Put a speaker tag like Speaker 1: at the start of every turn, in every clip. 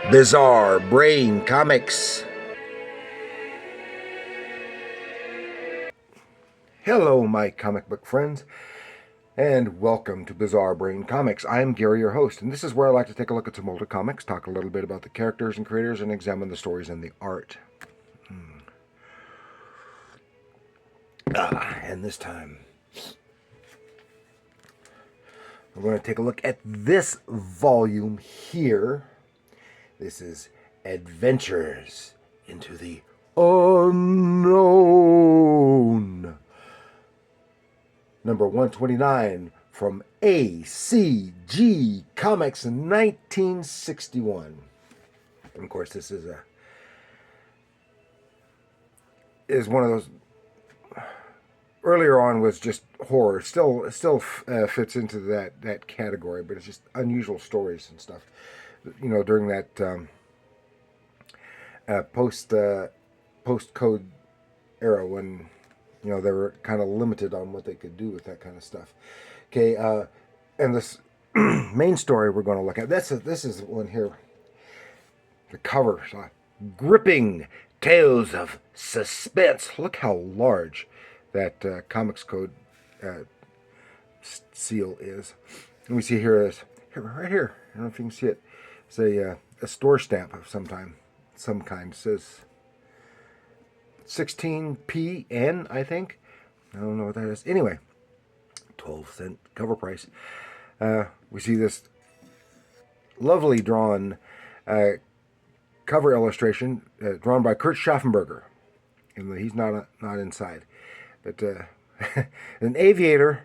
Speaker 1: Bizarre Brain Comics. Hello, my comic book friends, and welcome to Bizarre Brain Comics. I'm Gary, your host, and this is where I like to take a look at some older comics, talk a little bit about the characters and creators, and examine the stories and the art. And this time, we're going to take a look at this volume here. This is Adventures into the Unknown. Number 129 from ACG Comics in 1961. And of course, this is one of those. Earlier on was just horror. Still fits into that category, but it's just unusual stories and stuff. You know, during that post code era when they were kind of limited on what they could do with that kind of stuff. Okay, and this main story we're going to look at. This is one here. The cover, gripping tales of suspense. Look how large that Comics Code seal is. And we see here is right here. I don't know if you can see it. It's a store stamp of some kind. It says 16PN, I think. I don't know what that is. Anyway, 12-cent cover price. We see this lovely drawn cover illustration drawn by Kurt Schaffenberger. And he's not inside. But an aviator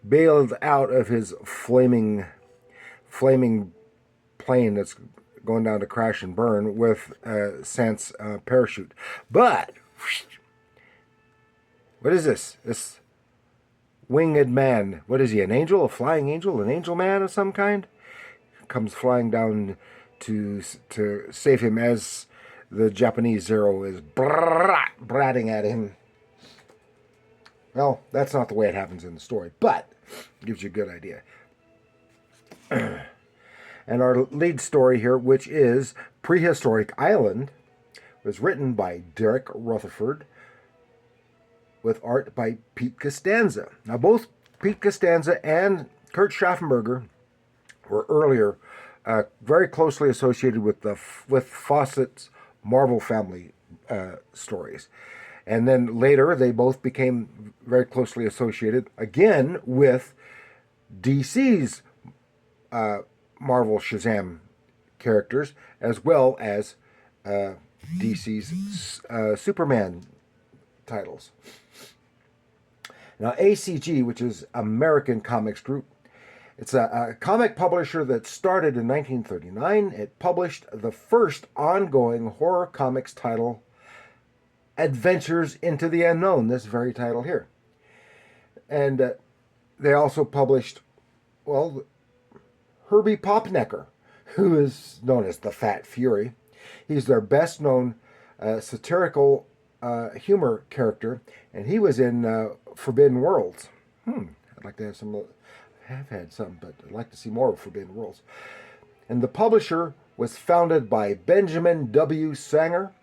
Speaker 1: bailed out of his flaming plane that's going down to crash and burn with Sans parachute. But what is this? This winged man. What is he? An angel? A flying angel? An angel man of some kind? Comes flying down to save him as the Japanese Zero is bratting at him. Well, that's not the way it happens in the story, but it gives you a good idea. And our lead story here, which is Prehistoric Island, was written by Derek Rutherford with art by Pete Costanza. Now, both Pete Costanza and Kurt Schaffenberger were earlier very closely associated with Fawcett's Marvel family stories. And then later, they both became very closely associated, again, with DC's Marvel Shazam characters, as well as DC's Superman titles. Now, ACG, which is American Comics Group, it's a comic publisher that started in 1939. It published the first ongoing horror comics title, Adventures into the Unknown, this very title here. And they also published, Herbie Popnecker, who is known as the Fat Fury. He's their best-known satirical humor character, and he was in Forbidden Worlds. I'd like to have some. Have had some, but I'd like to see more of Forbidden Worlds. And the publisher was founded by Benjamin W. Sanger,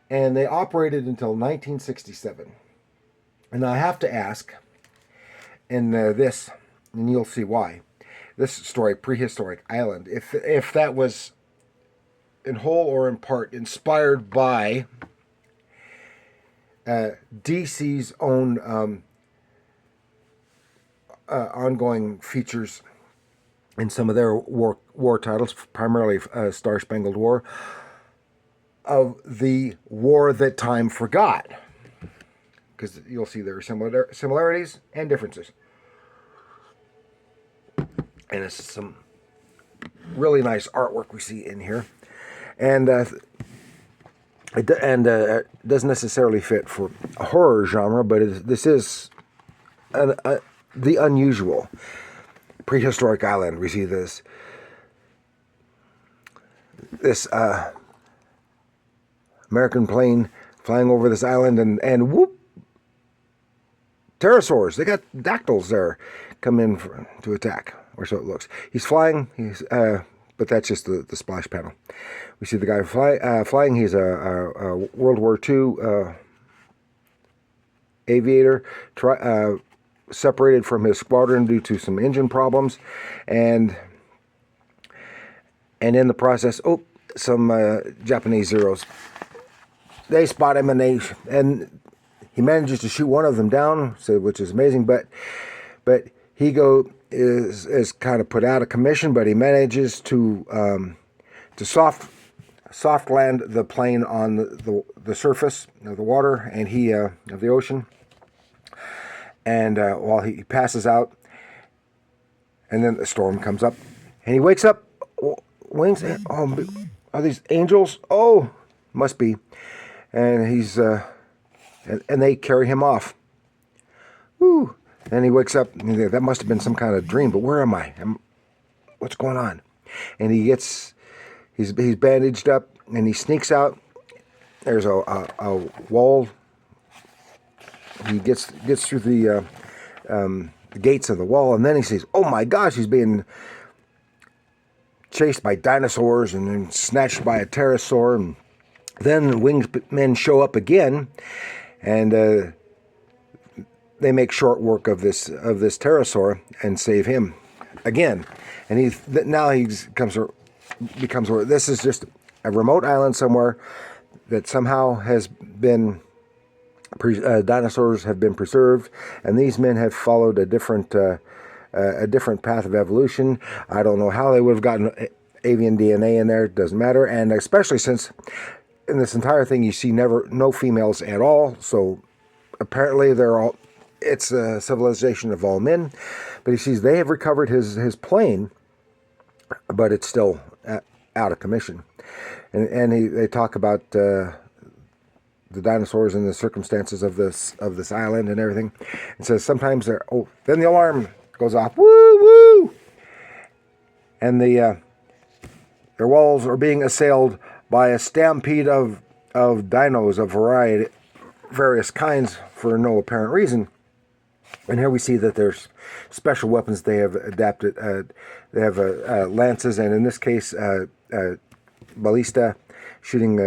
Speaker 1: and they operated until 1967. And I have to ask, in this, and you'll see why, this story, Prehistoric Island, if that was in whole or in part inspired by DC's own ongoing features in some of their war titles, primarily Star Spangled War, of the war that time forgot. Because you'll see there are similarities and differences. And it's some really nice artwork we see in here. And it doesn't necessarily fit for a horror genre, but this is the unusual. Prehistoric Island, we see this American plane flying over this island, and whoop, pterosaurs. They got dactyls there come in to attack, or so it looks. He's flying. He's but that's just the splash panel. We see the guy flying. He's a World War II aviator, separated from his squadron due to some engine problems, and in the process, some Japanese Zeros. They spot him, and he manages to shoot one of them down, so which is amazing. But he is kind of put out of commission, but he manages to soft land the plane on the surface of the water and of the ocean. And while he passes out, and then the storm comes up, and he wakes up. Wings? Oh, are these angels? Oh, must be. And he's and they carry him off. Woo! And he wakes up. And that must have been some kind of dream. But where am I? What's going on? And he's bandaged up, and he sneaks out. There's a wall. He gets through the gates of the wall, and then he sees, oh my gosh, he's being chased by dinosaurs and then snatched by a pterosaur. And then winged men show up again, and they make short work of this pterosaur and save him again. And now he becomes this is just a remote island somewhere that somehow has been dinosaurs have been preserved, and these men have followed a different path of evolution. I don't know how they would have gotten avian DNA in there. It doesn't matter, and especially since in this entire thing you see no females at all. So apparently it's a civilization of all men. But he sees they have recovered his plane, but it's still out of commission. And they talk about the dinosaurs and the circumstances of this island and everything. And says sometimes then the alarm goes off. Woo woo! And their walls are being assailed by a stampede of dinos of various kinds for no apparent reason. And here we see that there's special weapons they have adapted. They have lances, and in this case, ballista, shooting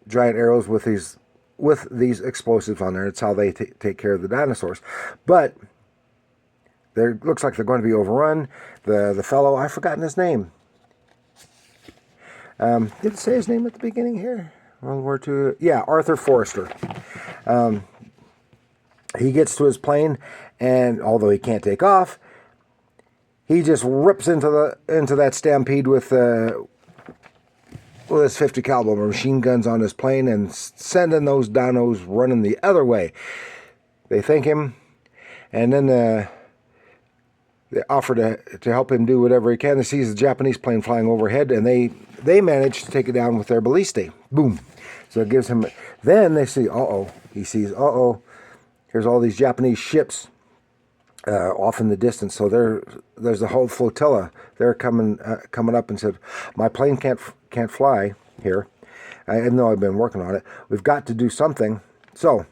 Speaker 1: giant arrows with these explosives on there. It's how they take care of the dinosaurs. But there looks like they're going to be overrun. The fellow, I've forgotten his name. Did it say his name at the beginning here? World War II. Yeah, Arthur Forrester. He gets to his plane, and although he can't take off, he just rips into that stampede with his 50 caliber machine guns on his plane and sending those dinos running the other way. They thank him, and then they offer to help him do whatever he can. He sees the Japanese plane flying overhead, and they manage to take it down with their ballistae. Boom. So it gives him. Then they see, he sees, here's all these Japanese ships off in the distance. So there's a whole flotilla. They're coming up and said, my plane can't fly here. I know I've been working on it. We've got to do something. So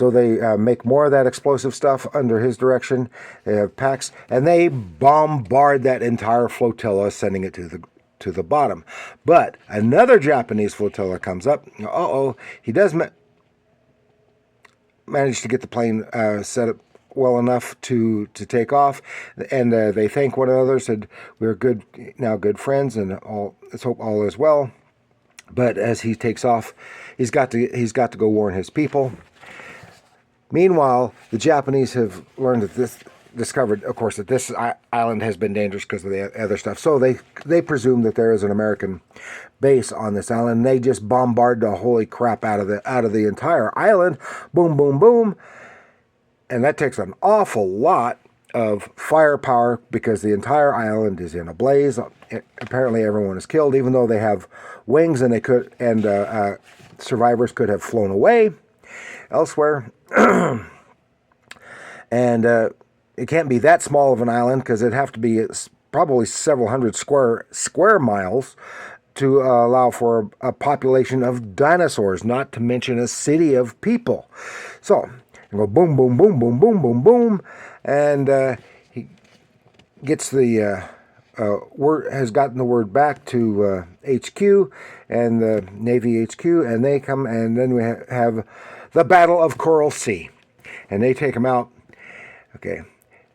Speaker 1: they make more of that explosive stuff under his direction. They have packs, and they bombard that entire flotilla, sending it to the bottom. But another Japanese flotilla comes up. He does manage to get the plane set up well enough to take off, and they thank one another. Said, "We're good friends, and let's hope all is well." But as he takes off, he's got to go warn his people. Meanwhile, the Japanese have discovered, of course, that this island has been dangerous because of the other stuff. So they presume that there is an American base on this island. They just bombard the holy crap out of the entire island. Boom, boom, boom. And that takes an awful lot of firepower because the entire island is in a blaze. Apparently, everyone is killed, even though they have wings, and survivors could have flown away elsewhere. And it can't be that small of an island because it'd have to be probably several hundred square miles to allow for a population of dinosaurs, not to mention a city of people. So you go boom, boom, boom, boom, boom, boom, boom, and gets the word, has gotten the word back to HQ and the Navy HQ, and they come, and then we have the Battle of Coral Sea, and they take him out. Okay.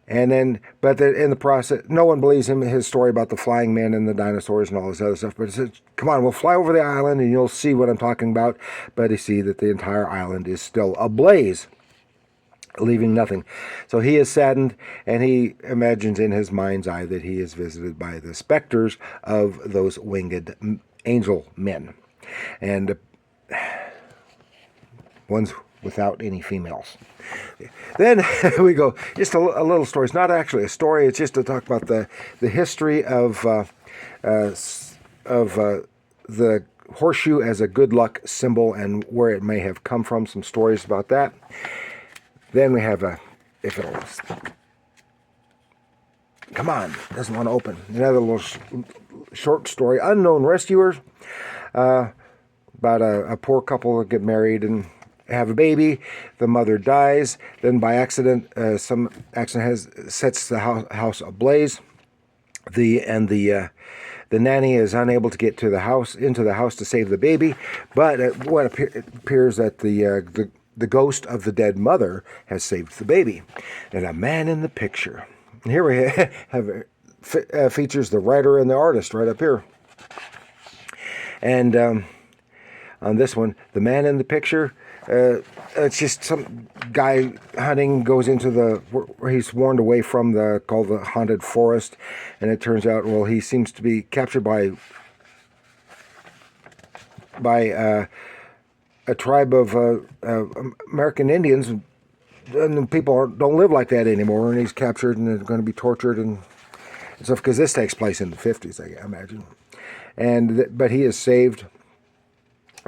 Speaker 1: And then, but in the process, no one believes him, his story about the flying men and the dinosaurs and all this other stuff. But he says, come on, we'll fly over the island and you'll see what I'm talking about. But you see that the entire island is still ablaze, leaving nothing. So he is saddened, and he imagines in his mind's eye that he is visited by the specters of those winged angel men. And one's without any females. Then we go, just a little story. It's not actually a story. It's just to talk about the history of the horseshoe as a good luck symbol and where it may have come from. Some stories about that. Then we have if it'll come on, doesn't want to open. Another little short story. Unknown rescuers. About a poor couple that get married and have a baby. The mother dies. Then by accident, some accident sets the house ablaze. The nanny is unable to get into the house to save the baby. But it appears that the ghost of the dead mother has saved the baby. And a man in the picture. And here we have features the writer and the artist right up here. And on this one, the man in the picture, it's just some guy hunting, goes into where he's warned away from called the haunted forest, and it turns out, well, he seems to be captured by a tribe of American Indians, and the people don't live like that anymore, and he's captured and is going to be tortured and stuff, because this takes place in the 50s, I imagine. But he is saved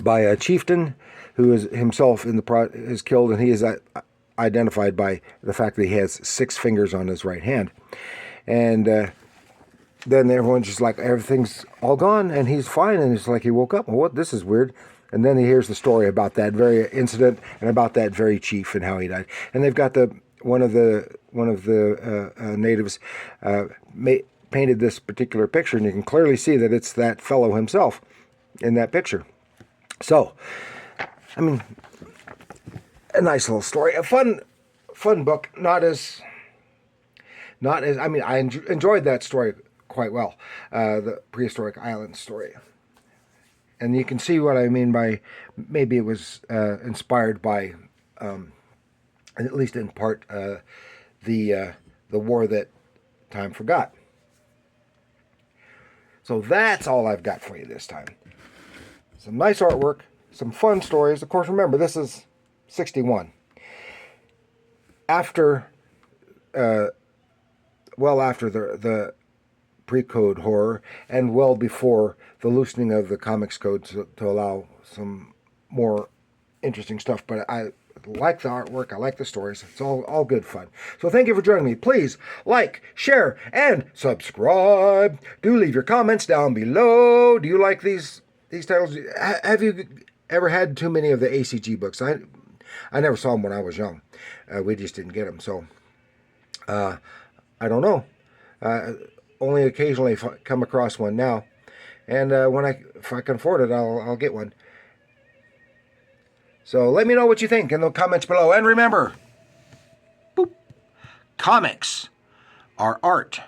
Speaker 1: by a chieftain who is himself is killed, and he is identified by the fact that he has 6 fingers on his right hand. And then everyone's just like, everything's all gone, and he's fine, and it's like he woke up. Well, what? This is weird. And then he hears the story about that very incident and about that very chief and how he died. And they've got one of the natives painted this particular picture, and you can clearly see that it's that fellow himself in that picture. So, I mean, a nice little story, a fun book. Not as. I mean, I enjoyed that story quite well, the prehistoric island story. And you can see what I mean by maybe it was inspired by, at least in part, the war that time forgot. So that's all I've got for you this time. Some nice artwork, some fun stories. Of course, remember, this is 61. After, well after the pre-code horror, and well before the loosening of the comics code to allow some more interesting stuff. But I like the artwork, I like the stories. It's all good fun. So thank you for joining me. Please like, share, and subscribe. Do leave your comments down below. Do you like these titles? Have you ever had too many of the ACG books? I never saw them when I was young. We just didn't get them. So I don't know. Only occasionally come across one now. And if I can afford it, I'll get one. So let me know what you think in the comments below. And remember, boop, comics are art.